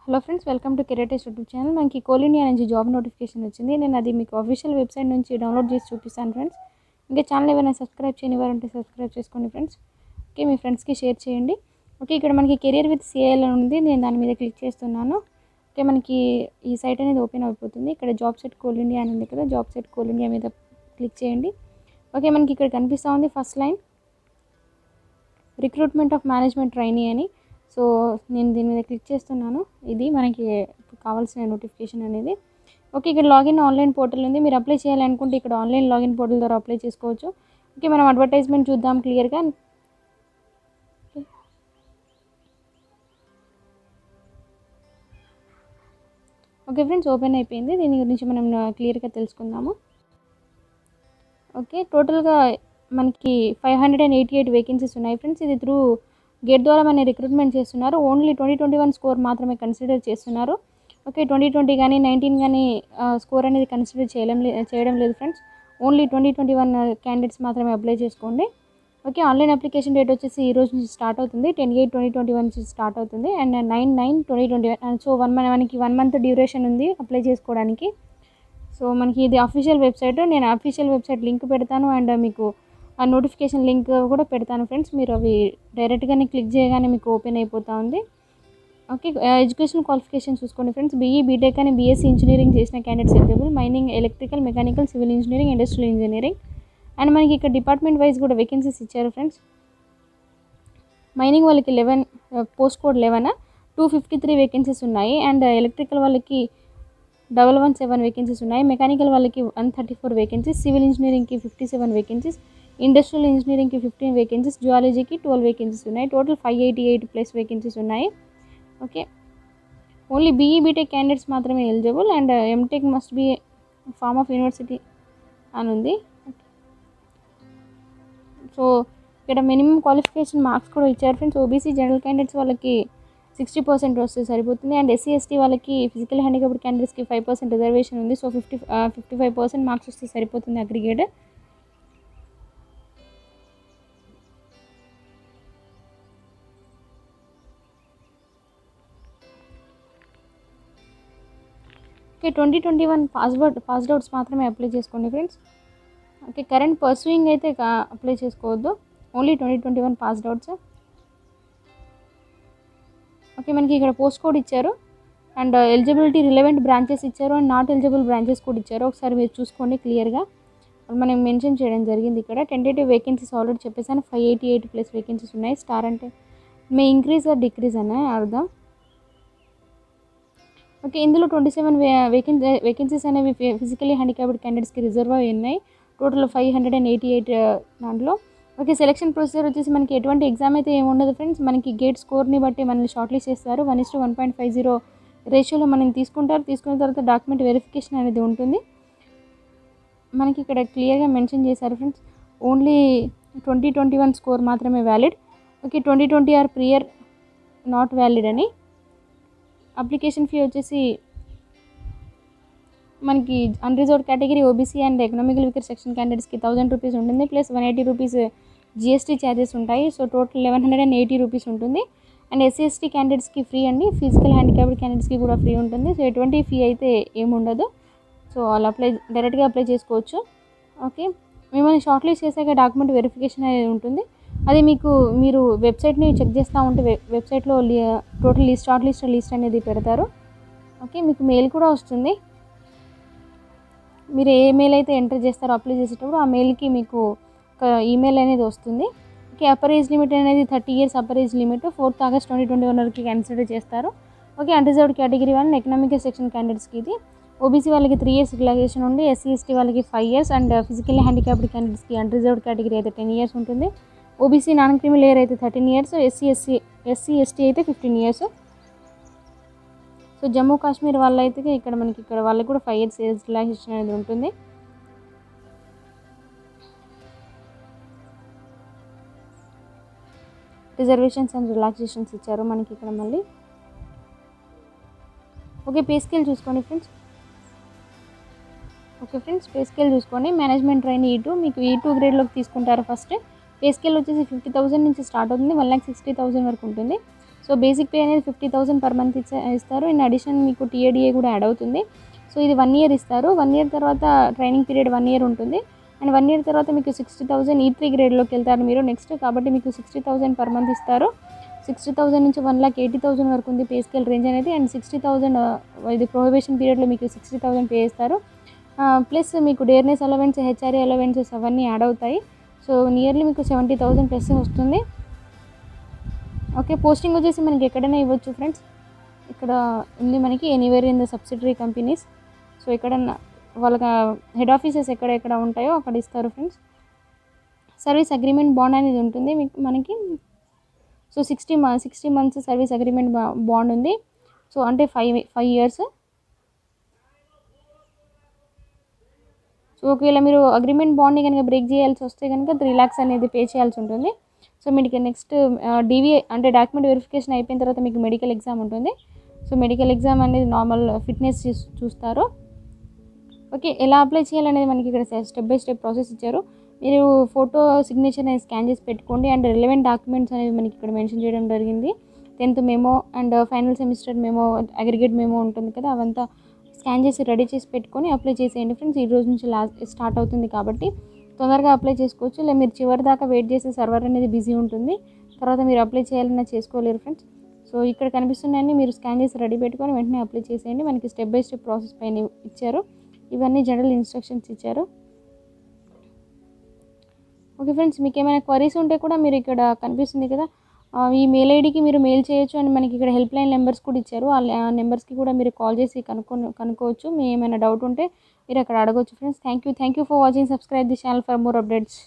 Hello friends, welcome to career test YouTube channel. మనకి coal India నుంచి job notification వచ్చింది. నేను అది మీకు అఫీషియల్ వెబ్సైట్ నుంచి డౌన్లోడ్ చేసి చూపిస్తాను ఫ్రెండ్స్. ఇంకా ఛానల్ ఏమైనా సబ్స్క్రైబ్ చేయని వారంటే సబ్స్క్రైబ్ చేసుకోండి ఫ్రెండ్స్. ఓకే, మీ ఫ్రెండ్స్కి షేర్ చేయండి. ఓకే, ఇక్కడ మనకి కెరియర్ విత్ సిఐఎల్ అని ఉంది. నేను దాని మీద క్లిక్ చేస్తున్నాను. ఓకే, మనకి ఈ సైట్ అనేది ఓపెన్ అయిపోతుంది. ఇక్కడ జాబ్ సెట్ కోల్ ఇండియా అని ఉంది కదా, జాబ్ సెట్ కోల్ ఇండియా మీద క్లిక్ చేయండి. ఓకే, మనకి ఇక్కడ కనిపిస్తూ ఉంది first line recruitment of management trainee అని. సో నేను దీని మీద క్లిక్ చేస్తున్నాను. ఇది మనకి కావాల్సిన నోటిఫికేషన్ అనేది. ఓకే, ఇక్కడ లాగిన్ ఆన్లైన్ పోర్టల్ ఉంది. మీరు అప్లై చేయాలనుకుంటే ఇక్కడ ఆన్లైన్ లాగిన్ పోర్టల్ ద్వారా అప్లై చేసుకోవచ్చు. ఓకే, మనం అడ్వర్టైజ్మెంట్ చూద్దాం క్లియర్గా. ఓకే ఫ్రెండ్స్, ఓపెన్ అయిపోయింది. దీని గురించి మనం క్లియర్గా తెలుసుకుందాము. ఓకే, టోటల్గా మనకి 588 వేకెన్సీస్ ఉన్నాయి ఫ్రెండ్స్. ఇది త్రూ గేట్ ద్వారా మన రిక్రూట్మెంట్ చేస్తున్నారు. ఓన్లీ 2021 స్కోర్ మాత్రమే కన్సిడర్ చేస్తున్నారు. ఓకే, 2020 కానీ 19 కానీ స్కోర్ అనేది కన్సిడర్ చేయడం లేదు ఫ్రెండ్స్. ఓన్లీ 2021 క్యాండిడేట్స్ మాత్రమే అప్లై చేసుకోండి. ఓకే, ఆన్లైన్ అప్లికేషన్ డేట్ వచ్చేసి ఈ రోజు నుంచి స్టార్ట్ అవుతుంది. 10/8/2021 నుంచి స్టార్ట్ అవుతుంది అండ్ 9/9/2021. సో మనకి 1 మంత్ డ్యూరేషన్ ఉంది అప్లై చేసుకోవడానికి. సో మనకి ఇది అఫీషియల్ వెబ్సైట్. నేను అఫీషియల్ వెబ్సైట్ లింక్ పెడతాను అండ్ మీకు ఆ నోటిఫికేషన్ లింక్ కూడా పెడతాను ఫ్రెండ్స్. మీరు అవి డైరెక్ట్గానే క్లిక్ చేయగానే మీకు ఓపెన్ అయిపోతూ ఉంది. ఓకే, ఎడ్యుకేషన్ క్వాలిఫికేషన్ చూసుకోండి ఫ్రెండ్స్. బీఈ, బీటెక్ అని బీఎస్సీ ఇంజనీరింగ్ చేసిన candidates eligible. Mining, electrical, mechanical, civil engineering, industrial engineering. And మనకి ఇక్కడ డిపార్ట్మెంట్ వైజ్ కూడా వేకెన్సీస్ ఇచ్చారు ఫ్రెండ్స్. మైనింగ్ వాళ్ళకి 11 పోస్ట్ కోడ్ 11 253 వేకెన్సీస్ ఉన్నాయి. అండ్ ఎలక్ట్రికల్ వాళ్ళకి 117 వేకెన్సీస్ ఉన్నాయి. మెకానికల్ వాళ్ళకి 134 వేకెన్సీస్, సివిల్ ఇంజనీరింగ్కి 57 వేకెన్సీస్, ఇండస్ట్రియల్ ఇంజనీరింగ్కి 15 వేకెన్సీస్, జువాలజీకి 12 వేకెన్సీస్ ఉన్నాయి. టోటల్ 588+ వేకెన్సీస్ ఉన్నాయి. Okay, only BE, BTech candidates మాత్రమే eligible and MTech must be form of university అని ఉంది. సో ఇక్కడ మినిమం క్వాలిఫికేషన్ మార్క్స్ కూడా ఇచ్చారు ఫ్రెండ్స్. ఓబీసీ జనరల్ క్యాండిడేట్స్ వాళ్ళకి 60% వస్తే సరిపోతుంది. అండ్ ఎస్సీ ఎస్టీ వాళ్ళకి ఫిజికల్ హ్యాండిక్యాప్డ్ క్యాండిడేట్స్కి 5% రిజర్వేషన్ ఉంది. సో 55% మార్క్స్ వస్తే సరిపోతుంది అగ్రిగేట్. ఓకే, 2021 పాస్డ్ అవుట్స్ మాత్రమే అప్లై చేసుకోండి ఫ్రెండ్స్. ఓకే, కరెంట్ పర్సూయింగ్ అయితే అప్లై చేసుకోవద్దు. Only 2021 passed outs. ఓకే, మనకి ఇక్కడ పోస్ట్ కోడ్ ఇచ్చారు అండ్ ఎలిజిబిలిటీ రిలవెంట్ బ్రాంచెస్ ఇచ్చారు అండ్ నాట్ ఎలిజిబుల్ బ్రాంచెస్ కూడా ఇచ్చారు. ఒకసారి మీరు చూసుకోండి క్లియర్గా. మనం మెన్షన్ చేయడం జరిగింది ఇక్కడ. టెంటేటివ్ వేకెన్సీస్ ఆల్రెడీ చెప్పేసాను. 588+ వేకెన్సీస్ ఉన్నాయి. స్టార్ అంటే మే ఇంక్రీజ్ ఆర్ డిక్రీజ్ అనే అర్థం. ఓకే, ఇందులో 27 వేకెన్సీస్ అనేవి ఫిజికలీ హ్యాండిక్యాప్డ్ క్యాండిడేట్స్కి రిజర్వ్ అయి ఉన్నాయి. టోటల్ 588 దాంట్లో. ఓకే, సెలక్షన్ ప్రొసీజర్ వచ్చేసి మనకి ఎటువంటి ఎగ్జామ్ అయితే ఏమి ఉండదు ఫ్రెండ్స్. మనకి గేట్ స్కోర్ని బట్టి మనల్ని షార్ట్ లిస్ట్ చేస్తారు. 1:1.50 రేషియోలో మనం తీసుకుంటారు. తీసుకున్న తర్వాత డాక్యుమెంట్ వెరిఫికేషన్ అనేది ఉంటుంది. మనకి ఇక్కడ క్లియర్గా మెన్షన్ చేశారు ఫ్రెండ్స్. ఓన్లీ 2021 స్కోర్ మాత్రమే valid. Okay, 2020 or prior not valid అని. అప్లికేషన్ ఫీ వచ్చేసి మనకి unreserved category, OBC and economical weaker section క్యాండిడేట్స్కి 1000 రూపీస్ ఉంటుంది. ప్లస్ 180 రూపీస్ జిఎస్టీ ఛార్జెస్ ఉంటాయి. సో టోటల్ 1180 రూపీస్ ఉంటుంది. అండ్ ఎస్సీ ఎస్టీ క్యాండిడేట్స్కి ఫ్రీ అండి. ఫిజికల్ హ్యాండిక్యాప్డ్ క్యాండిడేట్స్కి కూడా ఫ్రీ ఉంటుంది. సో ఎటువంటి ఫీ అయితే ఏముండదు. సో వాళ్ళు డైరెక్ట్గా అప్లై చేసుకోవచ్చు. ఓకే, మిమ్మల్ని షార్ట్ లిస్ట్ చేశాక డాక్యుమెంట్ వెరిఫికేషన్ అనేది ఉంటుంది. అది మీరు వెబ్సైట్ని చెక్ చేస్తూ ఉంటే వెబ్సైట్లో టోటల్ లిస్ట్ అనేది పెడతారు. ఓకే, మీకు మెయిల్ కూడా వస్తుంది. మీరు ఏ మెయిల్ అయితే ఎంటర్ చేస్తారో అప్లై చేసేటప్పుడు ఆ మెయిల్కి మీకు ఒక ఈమెయిల్ అనేది వస్తుంది. ఓకే, అప్పర్ ఏజ్ లిమిట్ అనేది 30 years upper age limit 4th August 2021 వరకు కన్సిడర్ చేస్తారు. Okay, unreserved category 1 economical section క్యాండిడేట్స్కి ఇది. ఓబీసీ వాళ్ళకి 3 years రిలాక్సేషన్ ఉంది. ఎస్సీ ఎస్టీ వాళ్ళకి 5 years అండ్ ఫిజికల్లీ హ్యాండిక్యాప్డ్ క్యాండిడేట్స్కి అన్రిజర్వ్డ్ కేటగిరీ అయితే 10 years ఉంటుంది. ఓబీసీ నాన్ క్రిమి లేయర్ అయితే 13 years, ఎస్సీ ఎస్టీ అయితే 15 years. సో జమ్మూ కాశ్మీర్ వాళ్ళు అయితే ఇక్కడ వాళ్ళకి కూడా 5 years ఏజ్ రిలాక్సేషన్ అనేది ఉంటుంది. రిజర్వేషన్స్ అండ్ రిలాక్సేషన్స్ ఇచ్చారు మనకి ఇక్కడ మళ్ళీ. ఓకే, పే స్కేల్ చూసుకోండి friends. Okay friends, pay scale చూసుకోండి. మేనేజ్మెంట్ ట్రైనీ E2 మీకు E2 గ్రేడ్లోకి తీసుకుంటారు. ఫస్ట్ పే స్కేల్ వచ్చేసి 50,000 నుంచి స్టార్ట్ అవుతుంది. 1,60,000 వరకు ఉంటుంది. సో బేసిక్ పే అనేది 50,000 పర్ మంత్ ఇస్తారు. ఇన్ అడిషన్ మీకు టీఏడిఏ కూడా యాడ్ అవుతుంది. సో ఇది 1 ఇయర్ ఇస్తారు. 1 ఇయర్ తర్వాత ట్రైనింగ్ పీరియడ్ 1 ఇయర్ ఉంటుంది. అండ్ 1 ఇయర్ తర్వాత మీకు 60,000 E3 గ్రేడ్లోకి వెళ్తారు మీరు నెక్స్ట్. కాబట్టి మీకు 60,000 పర్ మంత్ ఇస్తారు. 60,000 నుంచి 1,80,000 వరకు ఉంది పే స్కేల్ రేంజ్ అనేది. అండ్ 60,000 ఇది ప్రొహిబిషన్ పీరియడ్లో మీకు 60,000 పే చేస్తారు. ప్లస్ మీకు డేర్నెస్ అలవెన్స్, హెచ్ఆర్ఏ అలవెన్సెస్ అవన్నీ యాడ్ అవుతాయి. సో నియర్లీ మీకు 70,000 ప్లస్ వస్తుంది. ఓకే, పోస్టింగ్ వచ్చేసి మనకి ఎక్కడైనా ఇవ్వచ్చు ఫ్రెండ్స్. ఇక్కడ ఉంది మనకి anywhere in the subsidiary companies. So ఎక్కడన్నా వాళ్ళకి హెడ్ ఆఫీసెస్ ఎక్కడెక్కడ ఉంటాయో అక్కడ ఇస్తారు ఫ్రెండ్స్. సర్వీస్ అగ్రిమెంట్ బాండ్ అనేది ఉంటుంది మనకి. So 60 months service agreement bond ఉంది. సో అంటే 5 ఇయర్స్. సో ఒకవేళ మీరు అగ్రిమెంట్ బాండ్ని కనుక బ్రేక్ చేయాల్సి వస్తే కనుక 3 lakhs అనేది పే చేయాల్సి ఉంటుంది. సో మీకు నెక్స్ట్ డివిఏ అంటే డాక్యుమెంట్ వెరిఫికేషన్ అయిపోయిన తర్వాత మీకు మెడికల్ ఎగ్జామ్ ఉంటుంది. సో మెడికల్ ఎగ్జామ్ అనేది నార్మల్ ఫిట్నెస్ చూస్తారు. ఓకే, ఎలా అప్లై చేయాలనేది మనకి ఇక్కడ స్టెప్ బై స్టెప్ ప్రాసెస్ ఇచ్చారు. మీరు ఫోటో సిగ్నేచర్ అనేది స్కాన్ చేసి పెట్టుకోండి. అండ్ రిలవెంట్ డాక్యుమెంట్స్ అనేవి మనకి ఇక్కడ మెన్షన్ చేయడం జరిగింది. 10th memo and final semester memo, aggregate memo ఉంటుంది కదా, అవంతా స్కాన్ చేసి రెడీ చేసి పెట్టుకొని అప్లై చేసేయండి ఫ్రెండ్స్. ఈ రోజు నుంచి స్టార్ట్ అవుతుంది కాబట్టి తొందరగా అప్లై చేసుకోవచ్చు. లేదా మీరు చివరి దాకా వెయిట్ చేసే సర్వర్ అనేది బిజీ ఉంటుంది, తర్వాత మీరు అప్లై చేయాలన్నా చేసుకోలేరు ఫ్రెండ్స్. సో ఇక్కడ కనిపిస్తున్నాయని మీరు స్కాన్ చేసి రెడీ పెట్టుకొని వెంటనే అప్లై చేసేయండి. మనకి స్టెప్ బై స్టెప్ ప్రాసెస్ పైన ఇచ్చారు. ఇవన్నీ జనరల్ ఇన్స్ట్రక్షన్స్ ఇచ్చారు. ఓకే ఫ్రెండ్స్, మీకు ఏమైనా క్వరీస్ ఉంటే కూడా మీరు ఇక్కడ కనిపిస్తుంది కదా, ఈ మెయిల్ ఐడికి మీరు మెయిల్ చేయొచ్చు. అండ్ మనకి ఇక్కడ హెల్ప్ లైన్ నెంబర్స్ కూడా ఇచ్చారు. ఆ నెంబర్స్కి కూడా మీరు కాల్ చేసి కనుక్కోవచ్చు. మీ ఏమైనా డౌట్ ఉంటే మీరు అక్కడ అడగవచ్చు friends. Thank you for watching. Subscribe the channel for more updates.